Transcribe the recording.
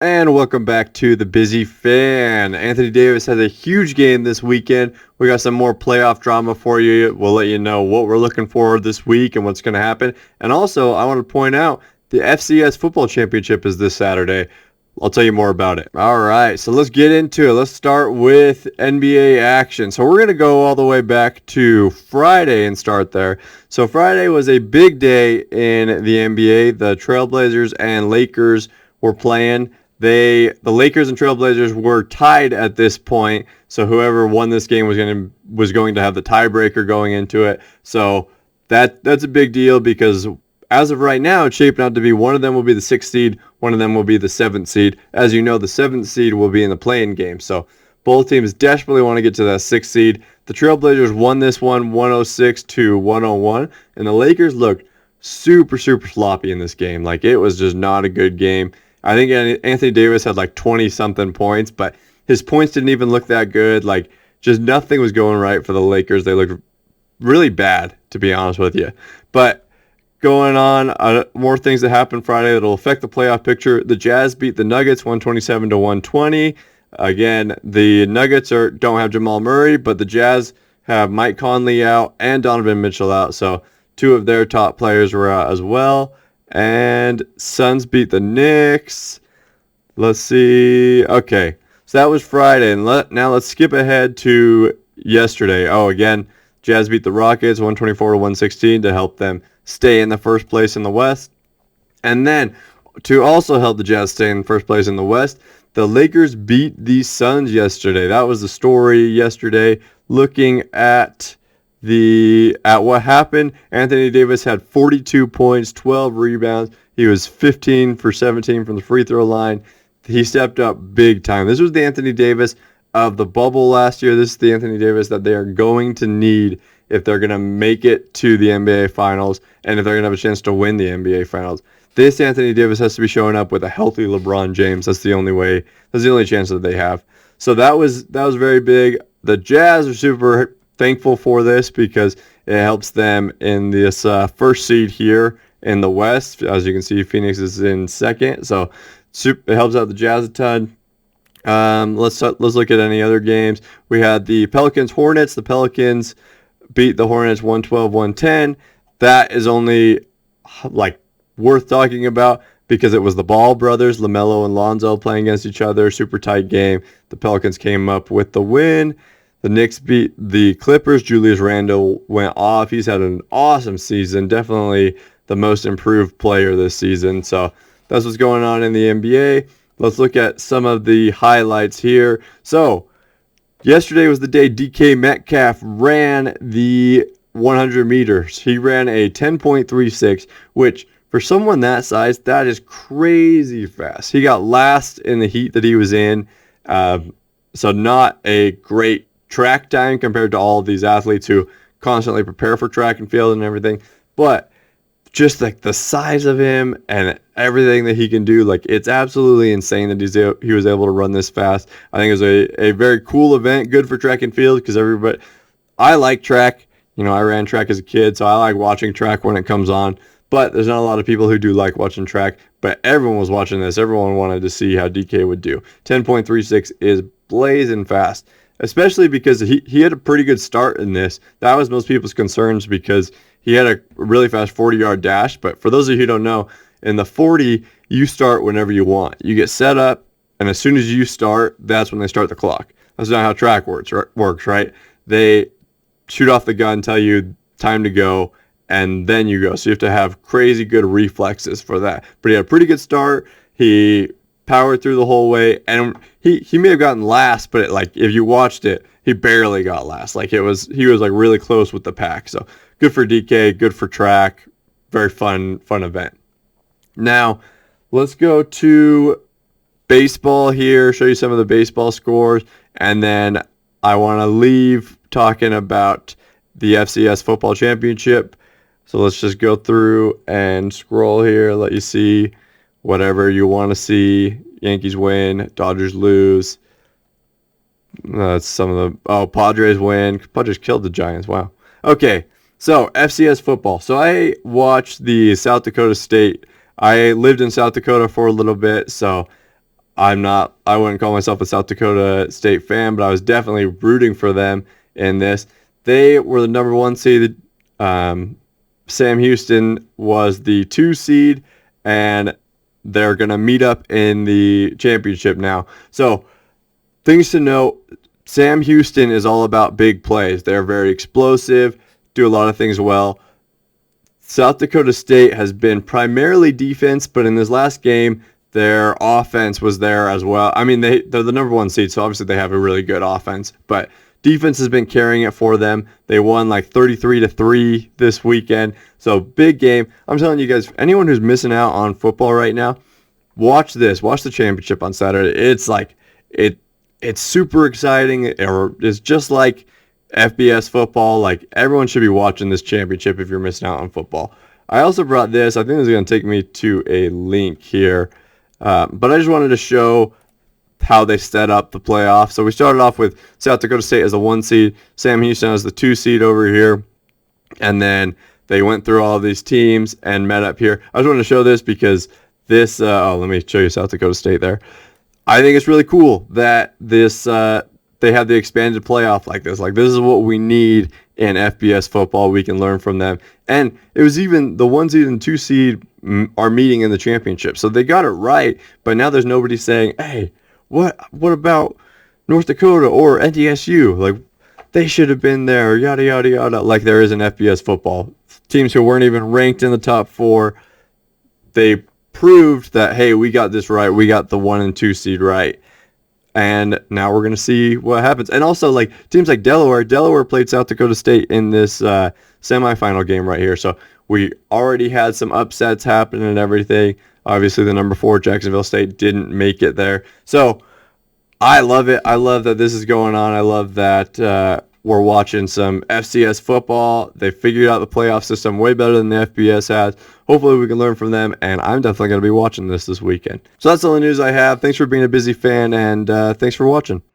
And welcome back to the Busy Fan. Anthony Davis has a huge game this weekend. We got some more playoff drama for you. We'll let you know what we're looking for this week and what's going to happen. And also, I want to point out the FCS Football Championship is this Saturday. I'll tell you more about it. All right, so let's get into it. Let's start with NBA action. So we're going to go all the way back to Friday and start there. So Friday was a big day in the NBA. The Trailblazers and Lakers were playing. The Lakers and Trailblazers were tied at this point, so whoever won this game was going to have the tiebreaker going into it. So that's a big deal because as of right now, it's shaping out to be one of them will be the 6th seed, one of them will be the 7th seed. As you know, the 7th seed will be in the play-in game. So both teams desperately want to get to that 6th seed. The Trailblazers won this one 106-101, and the Lakers looked super sloppy in this game. Like, it was just not a good game. I think Anthony Davis had like 20-something points, but his points didn't even look that good. Like, just nothing was going right for the Lakers. They looked really bad, to be honest with you. But going on, more things that happened Friday that will affect the playoff picture. The Jazz beat the Nuggets 127-120. Again, the Nuggets don't have Jamal Murray, but the Jazz have Mike Conley out and Donovan Mitchell out. So two of their top players were out as well. And Suns beat the Knicks. Let's see. Okay, so that was Friday. And now let's skip ahead to yesterday. Oh, again, Jazz beat the Rockets 124-116 to help them stay in the first place in the West. And then to also help the Jazz stay in first place in the West, the Lakers beat the Suns yesterday. That was the story yesterday. Looking at what happened, Anthony Davis had 42 points, 12 rebounds. He was 15 for 17 from the free throw line. He stepped up big time. This was the Anthony Davis of the bubble last year. This is the Anthony Davis that they are going to need if they're going to make it to the NBA Finals and if they're going to have a chance to win the NBA Finals. This Anthony Davis has to be showing up with a healthy LeBron James. That's the only way. That's the only chance that they have. So that was very big. The Jazz are super thankful for this because it helps them in this first seed here in the West. As you can see, Phoenix is in second, so it helps out the Jazz a ton. Let's look at any other games. We had the Pelicans Hornets. The Pelicans beat the Hornets 112-110. That is only like worth talking about because it was the Ball brothers, LaMelo and Lonzo, playing against each other. Super tight game. The Pelicans came up with the win. The Knicks beat the Clippers. Julius Randle went off. He's had an awesome season. Definitely the most improved player this season. So that's what's going on in the NBA. Let's look at some of the highlights here. So yesterday was the day DK Metcalf ran the 100 meters. He ran a 10.36, which for someone that size, that is crazy fast. He got last in the heat that he was in. So not a great track time compared to all of these athletes who constantly prepare for track and field and everything. But just like the size of him and everything that he can do, like it's absolutely insane that he was able to run this fast. I think it was a very cool event, good for track and field because I like track. You know, I ran track as a kid, so I like watching track when it comes on. But there's not a lot of people who do like watching track. But everyone was watching this. Everyone wanted to see how DK would do. 10.36 is blazing fast, especially because he had a pretty good start in this. That was most people's concerns because he had a really fast 40-yard dash. But for those of you who don't know, in the 40, you start whenever you want. You get set up, and as soon as you start, that's when they start the clock. That's not how track works, right? They shoot off the gun, tell you time to go, and then you go. So you have to have crazy good reflexes for that. But he had a pretty good start. He powered through the whole way, and he may have gotten last, but if you watched it, he barely got last. He was like really close with the pack. So good for DK, good for track, very fun event. Now let's go to baseball here, show you some of the baseball scores, and then I want to leave talking about the FCS Football Championship. So let's just go through and scroll here, let you see whatever you want to see. Yankees win, Dodgers lose. That's some of the... Padres win. Padres killed the Giants. Wow. Okay, so FCS football. So I watched the South Dakota State. I lived in South Dakota for a little bit, so I wouldn't call myself a South Dakota State fan, but I was definitely rooting for them in this. They were the number 1 seed. Sam Houston was the 2 seed, and they're going to meet up in the championship now. So things to note, Sam Houston is all about big plays. They're very explosive, do a lot of things well. South Dakota State has been primarily defense, but in this last game, their offense was there as well. I mean, they're the number 1 seed, so obviously they have a really good offense, but defense has been carrying it for them. They won like 33-3 this weekend, so big game. I'm telling you guys, anyone who's missing out on football right now, watch this. Watch the championship on Saturday. It's like it's super exciting. It's just like FBS football. Like, everyone should be watching this championship if you're missing out on football. I also brought this. I think this is going to take me to a link here. But I just wanted to show how they set up the playoff. So we started off with South Dakota State as a 1 seed, Sam Houston as the 2 seed over here, and then they went through all of these teams and met up here. I just wanted to show this because this, let me show you South Dakota State there. I think it's really cool that this they have the expanded playoff like this. Like, this is what we need in FBS football. We can learn from them. And it was even the 1 seed and 2 seed are meeting in the championship. So they got it right, but now there's nobody saying, hey, what about North Dakota or NDSU? Like, they should have been there, yada, yada, yada, like there is in FBS football. Teams who weren't even ranked in the top 4, they proved that, hey, we got this right. We got the 1 and 2 seed right. And now we're going to see what happens. And also, like, teams like Delaware played South Dakota State in this semifinal game right here. So we already had some upsets happen and everything. Obviously, the number 4 Jacksonville State didn't make it there. So I love it. I love that this is going on. I love that we're watching some FCS football. They figured out the playoff system way better than the FBS has. Hopefully we can learn from them, and I'm definitely going to be watching this weekend. So that's all the news I have. Thanks for being a busy fan, and thanks for watching.